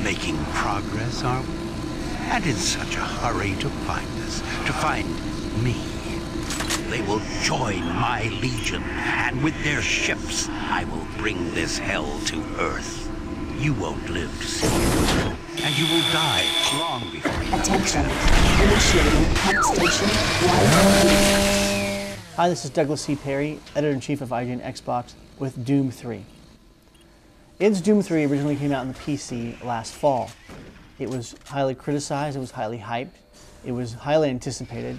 making progress, are we? And in such a hurry to find us, to find me. They will join my legion, and with their ships, I will bring this hell to Earth. You won't live to see it, and you will die long before you. Attention. Initiating pump station 1. Hi, this is Douglas C. Perry, Editor-in-Chief of IGN Xbox, with Doom 3. IGN's Doom 3 originally came out on the PC last fall. It was highly criticized, it was highly hyped, it was highly anticipated,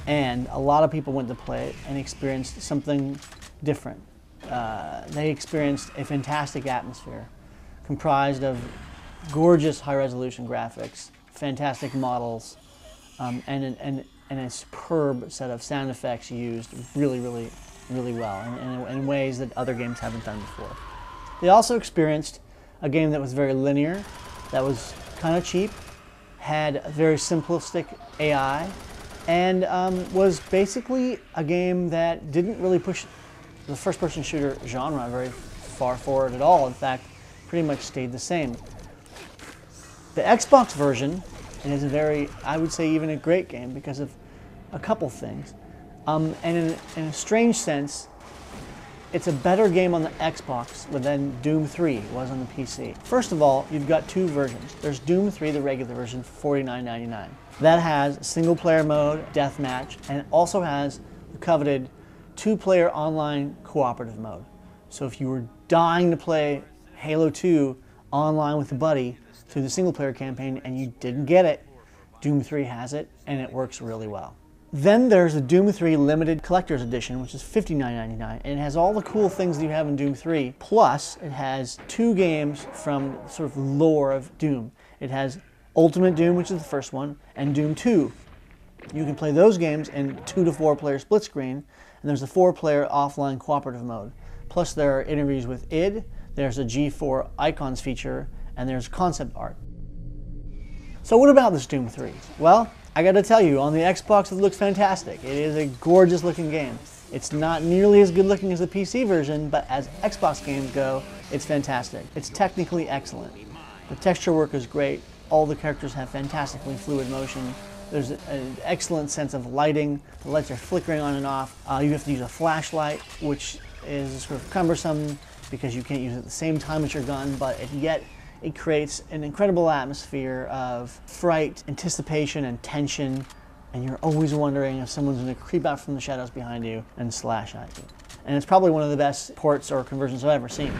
and a lot of people went to play it and experienced something different. They experienced a fantastic atmosphere comprised of gorgeous high-resolution graphics, fantastic models, and a superb set of sound effects used really well in ways that other games haven't done before. They also experienced a game that was very linear, that was kind of cheap, had a very simplistic AI, and was basically a game that didn't really push the first-person shooter genre very far forward at all. In fact, pretty much stayed the same. The Xbox version is a very, I would say, even a great game because of a couple things. And in a strange sense, it's a better game on the Xbox than Doom 3 was on the PC. First of all, you've got two versions. There's Doom 3, the regular version, for $49.99. That has single-player mode, deathmatch, and it also has the coveted two-player online cooperative mode. So if you were dying to play Halo 2 online with a buddy through the single-player campaign and you didn't get it, Doom 3 has it, and it works really well. Then there's the Doom 3 Limited Collector's Edition, which is $59.99, and it has all the cool things that you have in Doom 3, plus it has two games from sort of lore of Doom. It has Ultimate Doom, which is the first one, and Doom 2. You can play those games in 2 to 4 player split screen, and there's a 4-player offline cooperative mode. Plus there are interviews with id, there's a G4 icons feature, and there's concept art. So what about this Doom 3? Well, I gotta tell you, on the Xbox it looks fantastic. It is a gorgeous looking game. It's not nearly as good looking as the PC version, but as Xbox games go, it's fantastic. It's technically excellent. The texture work is great. All the characters have fantastically fluid motion. There's an excellent sense of lighting. The lights are flickering on and off. You have to use a flashlight, which is sort of cumbersome because you can't use it at the same time as your gun, but yet it creates an incredible atmosphere of fright, anticipation, and tension, and you're always wondering if someone's going to creep out from the shadows behind you and slash at you. And it's probably one of the best ports or conversions I've ever seen.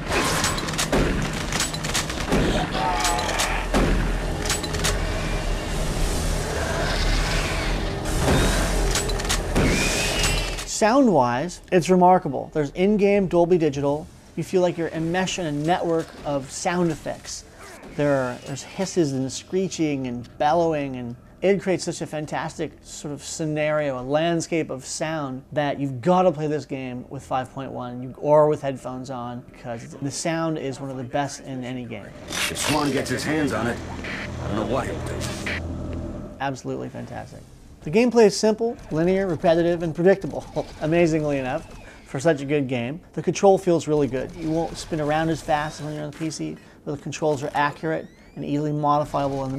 Sound-wise, it's remarkable. There's in-game Dolby Digital. You feel like you're enmeshed in a network of sound effects. There's hisses and screeching and bellowing, and it creates such a fantastic sort of scenario, a landscape of sound, that you've got to play this game with 5.1 or with headphones on, because the sound is one of the best in any game. If Swan gets his hands on it, I don't know what he'll do. Absolutely fantastic. The gameplay is simple, linear, repetitive, and predictable, amazingly enough, for such a good game. The control feels really good. You won't spin around as fast as when you're on the PC, but the controls are accurate and easily modifiable on the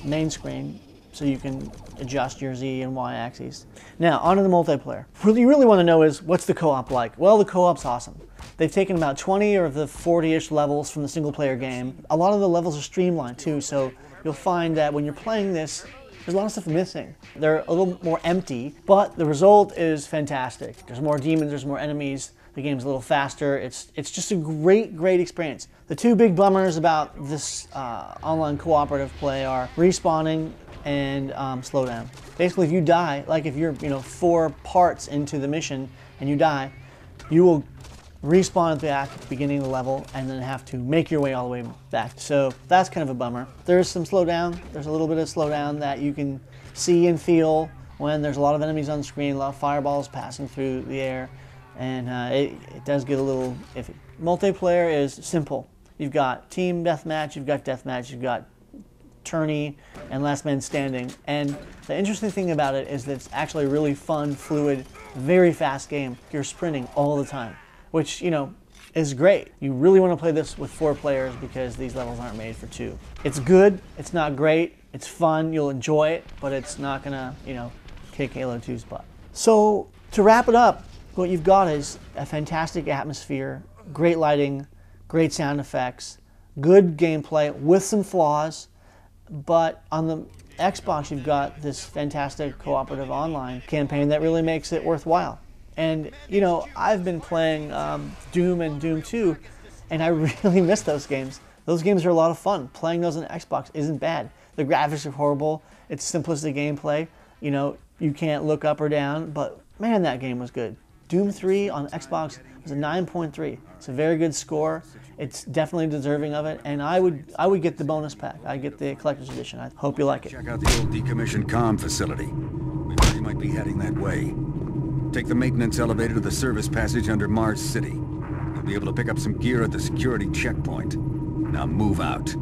main screen, so you can adjust your Z and Y axes. Now, on to the multiplayer. What you really want to know is, what's the co-op like? Well, the co-op's awesome. They've taken about 20 of the 40-ish levels from the single-player game. A lot of the levels are streamlined, too, so you'll find that when you're playing this, there's a lot of stuff missing. They're a little more empty, but the result is fantastic. There's more demons, there's more enemies, the game's a little faster. It's just a great experience. The two big bummers about this online cooperative play are respawning and slowdown. Basically, if you die, like if you're 4 parts into the mission and you die, you will respawn at the beginning of the level and then have to make your way all the way back. So that's kind of a bummer. There's some slowdown. There's a little bit of slowdown that you can see and feel when there's a lot of enemies on screen, a lot of fireballs passing through the air, and it does get a little iffy. Multiplayer is simple. You've got team deathmatch, you've got tourney, and last man standing. And the interesting thing about it is that it's actually a really fun, fluid, very fast game. You're sprinting all the time, which, is great. You really want to play this with 4 players because these levels aren't made for 2. It's good, it's not great, it's fun, you'll enjoy it, but it's not gonna, kick Halo 2's butt. So to wrap it up, what you've got is a fantastic atmosphere, great lighting, great sound effects, good gameplay with some flaws, but on the Xbox you've got this fantastic cooperative online campaign that really makes it worthwhile. And I've been playing Doom and Doom 2, and I really miss those games. Those games are a lot of fun. Playing those on Xbox isn't bad. The graphics are horrible, it's simplistic gameplay, you can't look up or down, but man, that game was good. Doom 3 on Xbox was a 9.3. It's a very good score. It's definitely deserving of it, and I would get the bonus pack. I'd get the collector's edition. I hope you like it. Check out the old decommissioned comm facility. We thought you might be heading that way. Take the maintenance elevator to the service passage under Mars City. You'll be able to pick up some gear at the security checkpoint. Now move out.